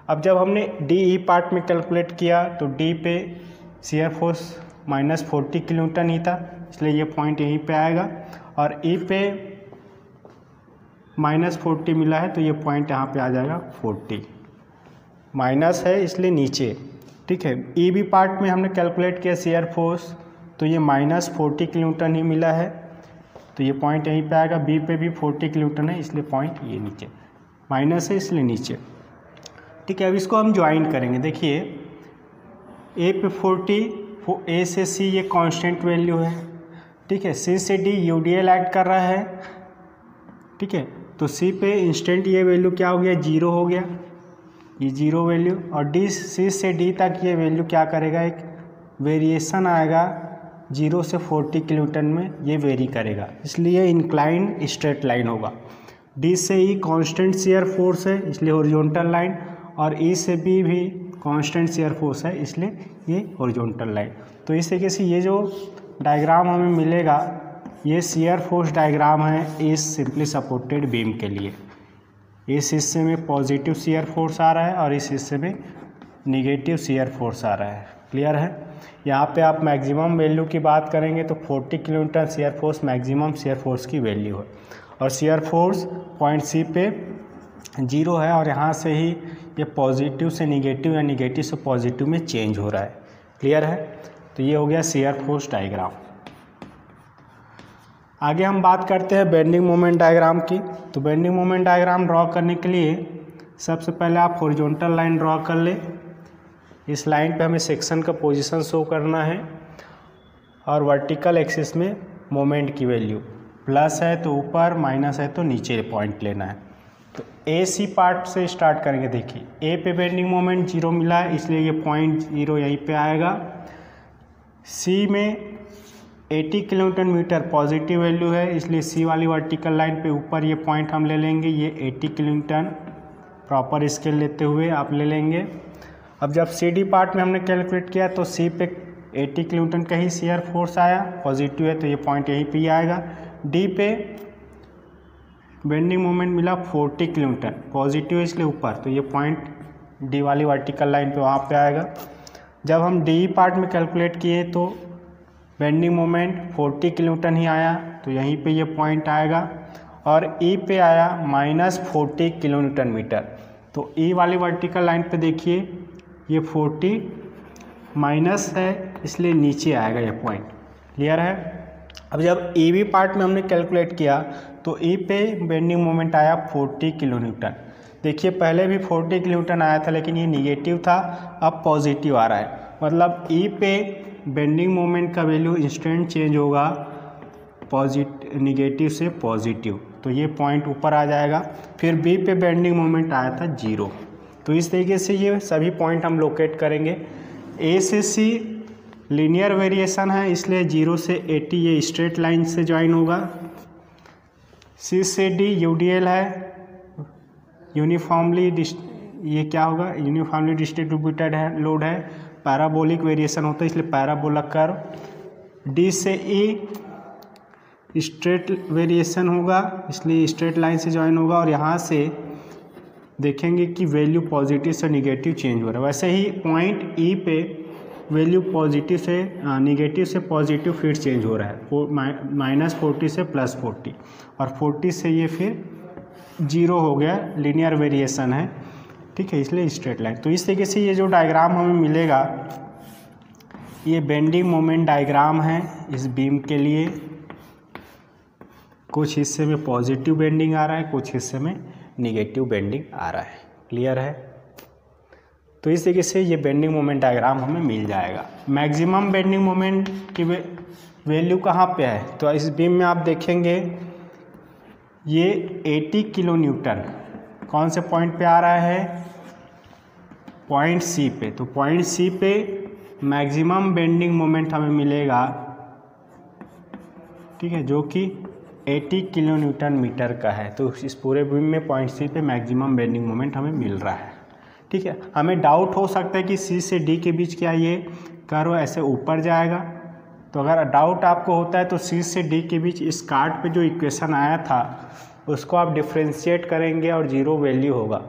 अब जब हमने डी ई पार्ट में कैलकुलेट किया तो डी पे शियर फोर्स -40 किलोमीटर ही था इसलिए ये पॉइंट यहीं पे आएगा। और ई पे -40 मिला है तो ये पॉइंट यहाँ पे आ जाएगा 40, माइनस है इसलिए नीचे। ठीक है, ई बी पार्ट में हमने कैलकुलेट किया शियर फोर्स तो ये -40 किलोमीटर ही मिला है तो ये पॉइंट यहीं पे आएगा। बी पे भी 40 किलोमीटर है इसलिए पॉइंट ये नीचे, माइनस है इसलिए नीचे। ठीक है, अब इसको हम ज्वाइन करेंगे। देखिए ए पे 40, ए से सी ये कांस्टेंट वैल्यू है। ठीक है, सी से डी यूडीएल ऐड कर रहा है। ठीक है, तो सी पे इंस्टेंट ये वैल्यू क्या हो गया, 0 हो गया, ये 0 वैल्यू। और डी सी से डी तक ये वैल्यू क्या करेगा, एक वेरिएशन आएगा 0 से 40 किलोमीटर में ये वेरी करेगा, इसलिए इंक्लाइन स्ट्रेट लाइन होगा। डी से ई कांस्टेंट शियर फोर्स है इसलिए हॉरिजॉन्टल लाइन, और ई से बी भी कांस्टेंट शियर फोर्स है इसलिए ये हॉरिजॉन्टल लाइन। तो इस तरीके से ये जो डायग्राम हमें मिलेगा ये शियर फोर्स डायग्राम है इस सिंपली सपोर्टेड बीम के लिए। इस हिस्से में पॉजिटिव शियर फोर्स आ रहा है और इस हिस्से में निगेटिव शियर फोर्स आ रहा है। क्लियर है। यहाँ पे आप मैक्सिमम वैल्यू की बात करेंगे तो 40 kilometre shear force maximum shear force की वैल्यू है, और शियर फोर्स पॉइंट सी पे 0 है और यहाँ से ही ये पॉजिटिव से निगेटिव या निगेटिव से पॉजिटिव में चेंज हो रहा है। क्लियर है। तो ये हो गया शियर फोर्स डायग्राम। आगे हम बात करते हैं बेंडिंग मोमेंट डायग्राम की। तो बेंडिंग मोमेंट डायग्राम ड्रॉ करने के लिए सबसे पहले आप हॉरिजॉन्टल लाइन ड्रॉ कर ले। इस लाइन पे हमें सेक्शन का पोजीशन शो करना है और वर्टिकल एक्सिस में मोमेंट की वैल्यू प्लस है तो ऊपर, माइनस है तो नीचे पॉइंट लेना है। तो ए सी पार्ट से स्टार्ट करेंगे। देखिए ए पे बेंडिंग मोमेंट 0 मिला है इसलिए ये पॉइंट 0 यहीं पे आएगा। सी में 80 किलोमीटर मीटर पॉजिटिव वैल्यू है इसलिए सी वाली वर्टिकल लाइन पे ऊपर ये पॉइंट हम ले लेंगे, ये 80 किलोमीटर प्रॉपर स्केल लेते हुए आप ले लेंगे। अब जब सी डी पार्ट में हमने कैलकुलेट किया तो सी पे 80 किलोमीटर का ही शियर फोर्स आया, पॉजिटिव है तो ये पॉइंट यहीं पे ही आएगा। डी पे बेंडिंग मोमेंट मिला 40 किलोमीटर, पॉजिटिव है इसलिए ऊपर, तो ये पॉइंट डी वाली वर्टिकल लाइन पे वहाँ पे आएगा। जब हम डी पार्ट में कैलकुलेट किए तो बेंडिंग मोमेंट 40 किलोन्यूटन ही आया, तो यहीं पे ये पॉइंट आएगा, और ई पे आया -40 किलोन्यूटन मीटर। तो ई वाली वर्टिकल लाइन पे देखिए ये 40 माइनस है, इसलिए नीचे आएगा ये पॉइंट। क्लियर है। अब जब ई बी पार्ट में हमने कैलकुलेट किया तो ई पे बेंडिंग मोमेंट आया 40 किलोन्यूटन। देखिए पहले भी 40 किलोन्यूटन आया था, लेकिन ये निगेटिव था, अब पॉजिटिव आ रहा है। मतलब ई पे बेंडिंग मोमेंट का वैल्यू इंस्टेंट चेंज होगा निगेटिव से पॉजिटिव, तो ये पॉइंट ऊपर आ जाएगा। फिर बी पे बेंडिंग मोमेंट आया था 0। तो इस तरीके से ये सभी पॉइंट हम लोकेट करेंगे। ए से सी लीनियर वेरिएशन है, इसलिए 0 से 80 ये स्ट्रेट लाइन से ज्वाइन होगा। सी से डी यूडीएल है, यूनिफॉर्मली ये क्या होगा, यूनिफॉर्मली डिस्ट्रीब्यूटेड है लोड है, पैराबोलिक वेरिएशन होता है, इसलिए पैराबोला कर्व। डी से ई स्ट्रेट वेरिएशन होगा, इसलिए स्ट्रेट लाइन से ज्वाइन होगा, और यहाँ से देखेंगे कि वैल्यू पॉजिटिव से निगेटिव चेंज हो रहा है। वैसे ही पॉइंट ई पे वैल्यू पॉजिटिव से निगेटिव से पॉजिटिव फिर चेंज हो रहा है, -40 से +40, और 40 से ये फिर 0 हो गया, लीनियर वेरिएशन है। ठीक है, इसलिए स्ट्रेट लाइन। तो इस तरीके से ये जो डायग्राम हमें मिलेगा ये बेंडिंग मोमेंट डायग्राम है इस बीम के लिए। कुछ हिस्से में पॉजिटिव बेंडिंग आ रहा है, कुछ हिस्से में निगेटिव बेंडिंग आ रहा है। क्लियर है। तो इस तरीके से ये बेंडिंग मोमेंट डायग्राम हमें मिल जाएगा। मैक्सिमम बेंडिंग मोमेंट की वैल्यू कहाँ पे है, तो इस बीम में आप देखेंगे ये 80 किलो न्यूटन कौन से पॉइंट पे आ रहा है, पॉइंट सी पे। तो पॉइंट सी पे मैक्सिमम बेंडिंग मोमेंट हमें मिलेगा, ठीक है, जो कि 80 किलो न्यूटन मीटर का है। तो इस पूरे बीम में पॉइंट सी पे मैक्सिमम बेंडिंग मोमेंट हमें मिल रहा है। ठीक है, हमें डाउट हो सकता है कि सी से डी के बीच क्या ये कर्व ऐसे ऊपर जाएगा। तो अगर डाउट आपको होता है तो सी से डी के बीच इस कार्ड पे जो इक्वेशन आया था उसको आप डिफ्रेंशिएट करेंगे और 0 वैल्यू होगा।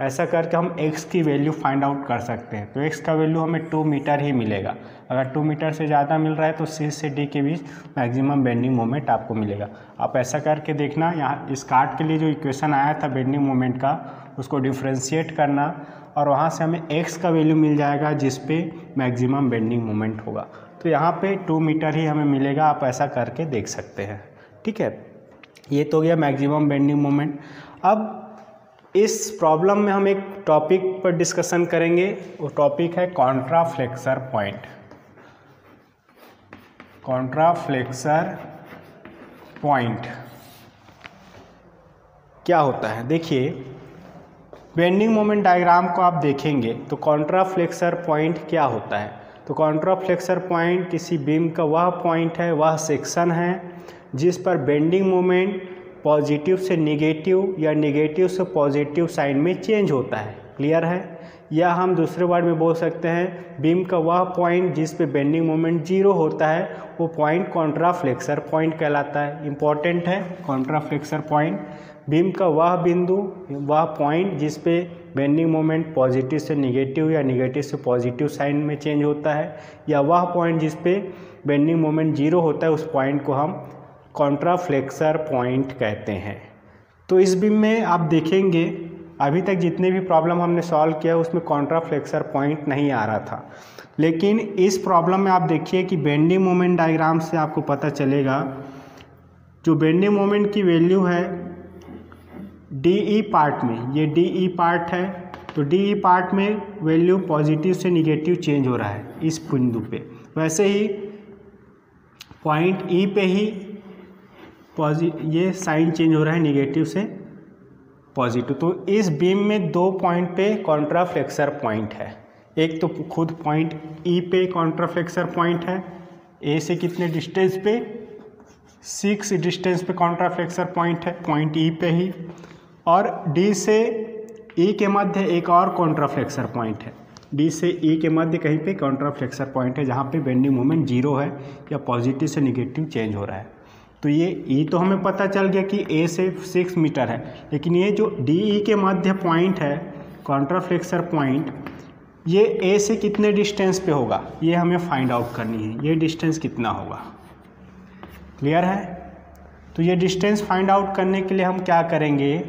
ऐसा करके हम x की वैल्यू फाइंड आउट कर सकते हैं। तो x का वैल्यू हमें 2 मीटर ही मिलेगा। अगर 2 मीटर से ज़्यादा मिल रहा है तो सी से डी के बीच मैक्सिमम बेंडिंग मोमेंट आपको मिलेगा। आप ऐसा करके देखना, यहाँ इस कार्ड के लिए जो इक्वेशन आया था बेंडिंग मोमेंट का उसको डिफ्रेंशिएट करना और वहाँ से हमें x का वैल्यू मिल जाएगा जिस पे मैक्सिमम बेंडिंग मोमेंट होगा। तो यहाँ पे 2 मीटर ही हमें मिलेगा। आप ऐसा करके देख सकते हैं। ठीक है, ये तो गया मैक्सिमम बेंडिंग मोमेंट। अब इस प्रॉब्लम में हम एक टॉपिक पर डिस्कशन करेंगे। वो टॉपिक है कॉन्ट्राफ्लेक्सर पॉइंट। कॉन्ट्राफ्लेक्सर पॉइंट क्या होता है, देखिए बेंडिंग मोमेंट डायग्राम को आप देखेंगे तो कॉन्ट्राफ्लेक्सर पॉइंट क्या होता है। तो कॉन्ट्राफ्लेक्सर पॉइंट किसी बीम का वह पॉइंट है, वह सेक्शन है जिस पर बेंडिंग मोमेंट पॉजिटिव से निगेटिव या निगेटिव से पॉजिटिव साइन में चेंज होता है। क्लियर है। या हम दूसरे वर्ड में बोल सकते हैं बीम का वह पॉइंट जिस पे बेंडिंग मोमेंट 0 होता है वो पॉइंट कॉन्ट्राफ्लेक्सर पॉइंट कहलाता है। इंपॉर्टेंट है कॉन्ट्राफ्लेक्सर पॉइंट। बीम का वह बिंदु, वह पॉइंट जिस पे बेंडिंग मोमेंट पॉजिटिव से निगेटिव या निगेटिव से पॉजिटिव साइन में चेंज होता है, या वह पॉइंट जिस पे बेंडिंग मोमेंट 0 होता है, उस पॉइंट को हम कॉन्ट्राफ्लेक्सर पॉइंट कहते हैं। तो इस बीम में आप देखेंगे अभी तक जितने भी प्रॉब्लम हमने सॉल्व किया उसमें कॉन्ट्राफ्लेक्सर पॉइंट नहीं आ रहा था, लेकिन इस प्रॉब्लम में आप देखिए कि बेंडिंग मोमेंट डायग्राम से आपको पता चलेगा जो बेंडिंग मोमेंट की वैल्यू है DE पार्ट में, ये DE पार्ट है, तो DE पार्ट में वैल्यू पॉजिटिव से निगेटिव चेंज हो रहा है इस बिंदु पे। वैसे ही पॉइंट E पे ही ये साइन चेंज हो रहा है निगेटिव से पॉजिटिव। तो इस बीम में 2 पॉइंट पे कॉन्ट्राफ्लेक्सर पॉइंट है। एक तो खुद पॉइंट E पे कॉन्ट्राफ्लेक्सर पॉइंट है, A से कितने डिस्टेंस पे, 6 डिस्टेंस पे कॉन्ट्राफ्लेक्सर पॉइंट है पॉइंट E पे ही। और D से E के मध्य एक और कॉन्ट्राफ्लेक्सर पॉइंट है, D से E के मध्य कहीं पे कॉन्ट्राफ्लेक्सर पॉइंट है जहाँ पे बेंडिंग मोमेंट 0 है या पॉजिटिव से निगेटिव चेंज हो रहा है। तो ये E तो हमें पता चल गया कि A से 6 मीटर है, लेकिन ये जो DE के मध्य पॉइंट है कॉन्ट्राफ्लेक्सर पॉइंट, ये ए से कितने डिस्टेंस पे होगा ये हमें फाइंड आउट करनी है, ये डिस्टेंस कितना होगा। क्लियर है? तो ये डिस्टेंस फाइंड आउट करने के लिए हम क्या करेंगे,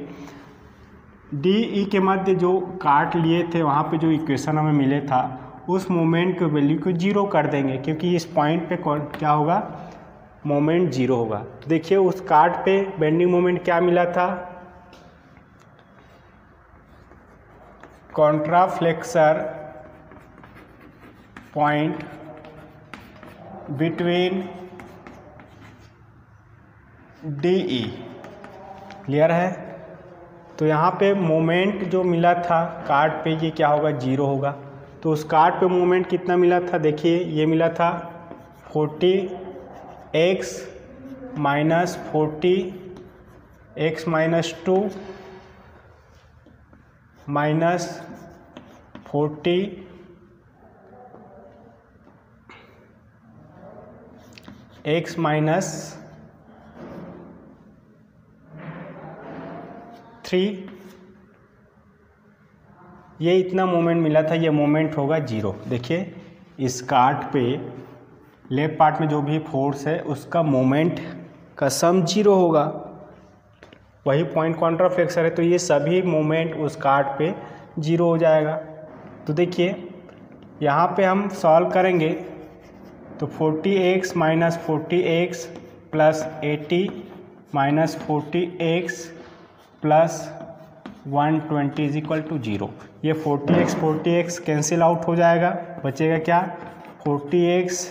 डी ई के मध्य जो काट लिए थे वहाँ पे जो इक्वेशन हमें मिले था उस मोमेंट के वैल्यू को 0 कर देंगे, क्योंकि इस पॉइंट पे क्या होगा, मोमेंट 0 होगा। तो देखिए उस काट पे बेंडिंग मोमेंट क्या मिला था, contraflexure point between D E. Clear है? तो यहाँ पे मोमेंट जो मिला था कार्ड पे ये क्या होगा, 0 होगा। तो उस कार्ड पे मोमेंट कितना मिला था, देखिए ये मिला था 40x minus 40x minus 2 minus 40x minus 3, ये इतना मोमेंट मिला था, ये मोमेंट होगा 0। देखिए इस कार्ड पे लेफ्ट पार्ट में जो भी फोर्स है उसका मोमेंट का सम 0 होगा, वही पॉइंट कॉन्ट्राफ्लेक्सर है, तो ये सभी मोमेंट उस कार्ड पे 0 हो जाएगा। तो देखिए यहाँ पे हम सॉल्व करेंगे तो 40x minus 40x plus 80 minus 40x plus 120 is equal to 0। ये 40x कैंसिल आउट हो जाएगा, बचेगा क्या, 40x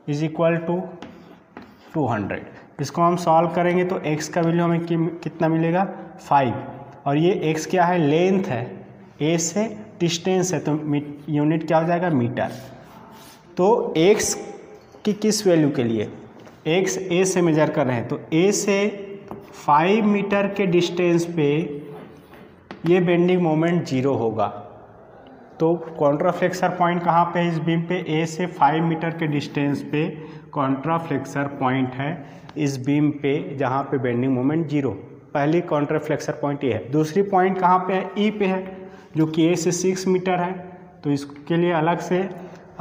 इज इक्वल टू 200। इसको हम सॉल्व करेंगे तो x का वैल्यू हमें कितना मिलेगा, 5, और ये x क्या है, लेंथ है, a से डिस्टेंस है, तो यूनिट क्या हो जाएगा, मीटर। तो x की किस वैल्यू के लिए, x a से मेजर कर रहे हैं, तो a से 5 मीटर के डिस्टेंस पे ये बेंडिंग मोमेंट 0 होगा। तो कॉन्ट्राफ्लेक्सर पॉइंट कहाँ पे है इस बीम पे, A से 5 मीटर के डिस्टेंस पे कॉन्ट्राफ्लेक्सर पॉइंट है इस बीम पे, जहाँ पे बेंडिंग मोमेंट 0। पहली कॉन्ट्राफ्लेक्सर पॉइंट ये है। दूसरी पॉइंट कहाँ पे है, E पे है, जो कि A से 6 मीटर है। तो इसके लिए अलग से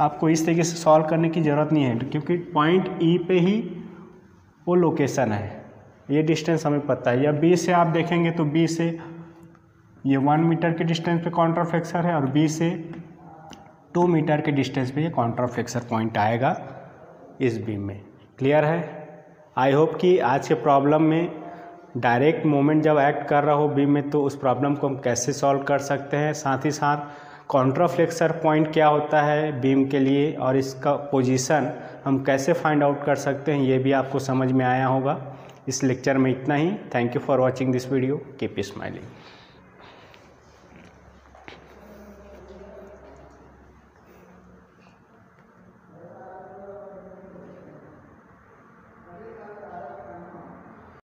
आपको इस तरीके से सॉल्व करने की ज़रूरत नहीं है, क्योंकि पॉइंट E पे ही वो लोकेशन है, ये डिस्टेंस हमें पता है। या B से आप देखेंगे तो B से ये 1 मीटर के डिस्टेंस पे कॉन्ट्राफ्लेक्सर है, और B से 2 मीटर के डिस्टेंस पे ये कॉन्ट्राफ्लेक्सर पॉइंट आएगा इस बीम में। क्लियर है? आई होप कि आज के प्रॉब्लम में डायरेक्ट मोमेंट जब एक्ट कर रहा हो बीम में तो उस प्रॉब्लम को हम कैसे सॉल्व कर सकते हैं, साथ ही साथ कॉन्ट्राफ्लेक्सर पॉइंट क्या होता है बीम के लिए और इसका पोजीशन हम कैसे फाइंड आउट कर सकते हैं, ये भी आपको समझ में आया होगा। इस लेक्चर में इतना ही। Thank you for watching this video. Keep smiling.